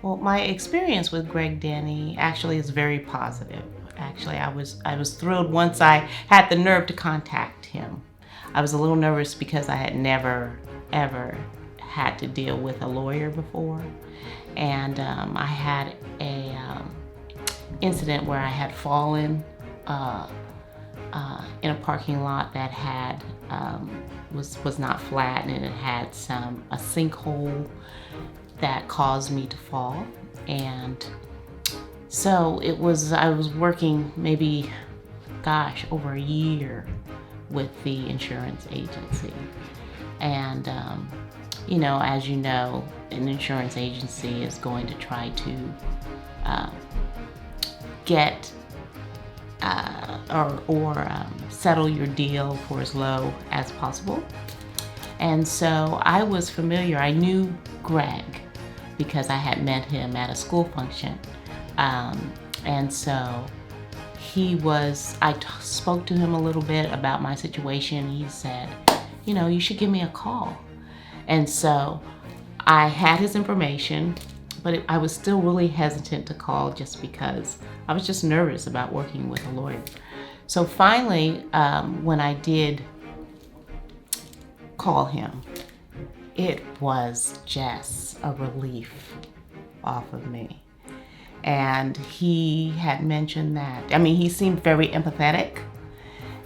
Well, my experience with Greg Denney actually is very positive. Actually, I was thrilled once I had the nerve to contact him. I was a little nervous because I had never, ever had to deal with a lawyer before. And I had a incident where I had fallen in a parking lot that had was not flat, and it had a sinkhole that caused me to fall. And so I was working maybe, over a year with the insurance agency. And, as you know, an insurance agency is going to try to get or settle your deal for as low as possible. And so I was familiar. I knew Greg because I had met him at a school function. And so I spoke to him a little bit about my situation. He said, you should give me a call. And so I had his information, but I was still really hesitant to call just because I was just nervous about working with a lawyer. So finally, when I did call him, it was just a relief off of me. And he had mentioned that, he seemed very empathetic,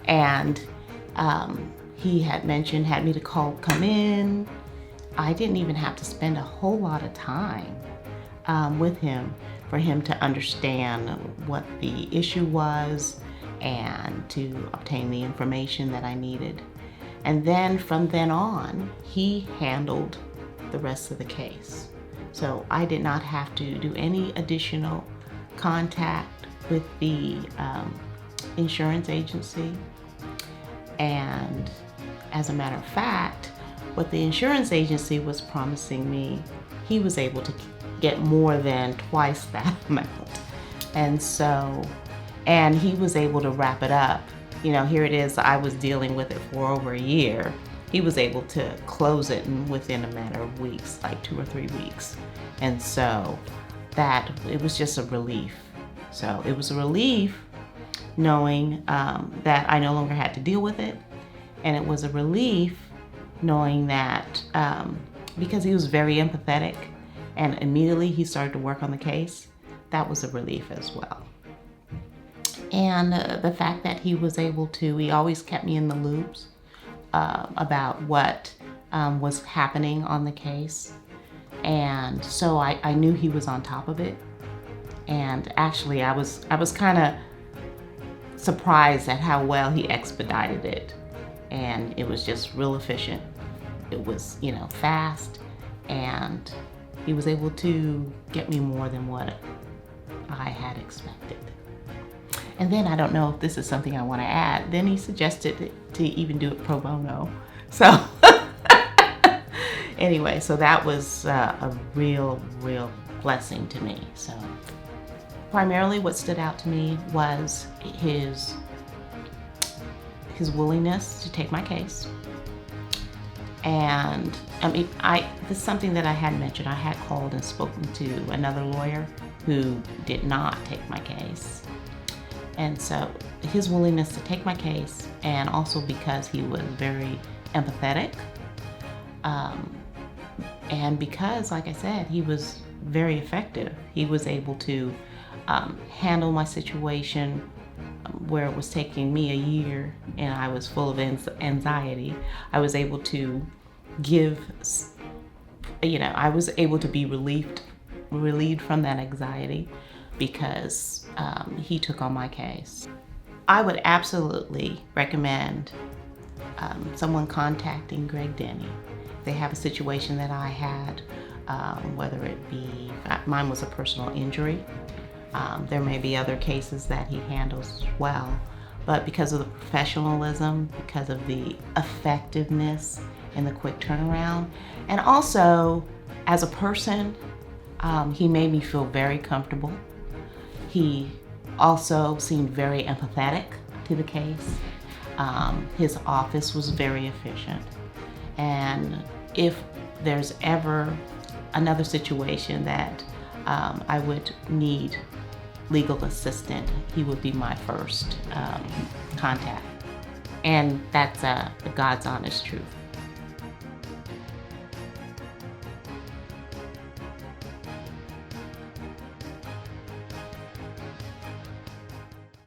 and he had me to come in. I didn't even have to spend a whole lot of time with him for him to understand what the issue was and to obtain the information that I needed. And then from then on, he handled the rest of the case. So I did not have to do any additional contact with the insurance agency. And as a matter of fact, what the insurance agency was promising me, he was able to get more than twice that amount. And he was able to wrap it up. Here it is, I was dealing with it for over a year. He was able to close it within a matter of weeks, like 2 or 3 weeks. And so it was just a relief. So it was a relief knowing that I no longer had to deal with it. And it was a relief knowing that because he was very empathetic and immediately he started to work on the case, that was a relief as well. And the fact that he was able to, he always kept me in the loops about what was happening on the case. And so I knew he was on top of it. And actually I was kind of surprised at how well he expedited it. And it was just real efficient. It was, fast, and he was able to get me more than what I had expected. And then I don't know if this is something I want to add. Then he suggested to even do it pro bono. So anyway, so that was a real blessing to me. So primarily what stood out to me was his willingness to take my case. And this is something that I had mentioned. I had called and spoken to another lawyer who did not take my case. And so his willingness to take my case, and also because he was very empathetic, and because, like I said, he was very effective. He was able to handle my situation where it was taking me a year and I was full of anxiety. I was able to I was able to be relieved from that anxiety because he took on my case. I would absolutely recommend someone contacting Greg Denney. They have a situation that I had, whether it be, mine was a personal injury. There may be other cases that he handles as well, but because of the professionalism, because of the effectiveness and the quick turnaround, and also as a person, he made me feel very comfortable. He also seemed very empathetic to the case. His office was very efficient. And if there's ever another situation that I would need legal assistant. He would be my first contact. And that's God's honest truth.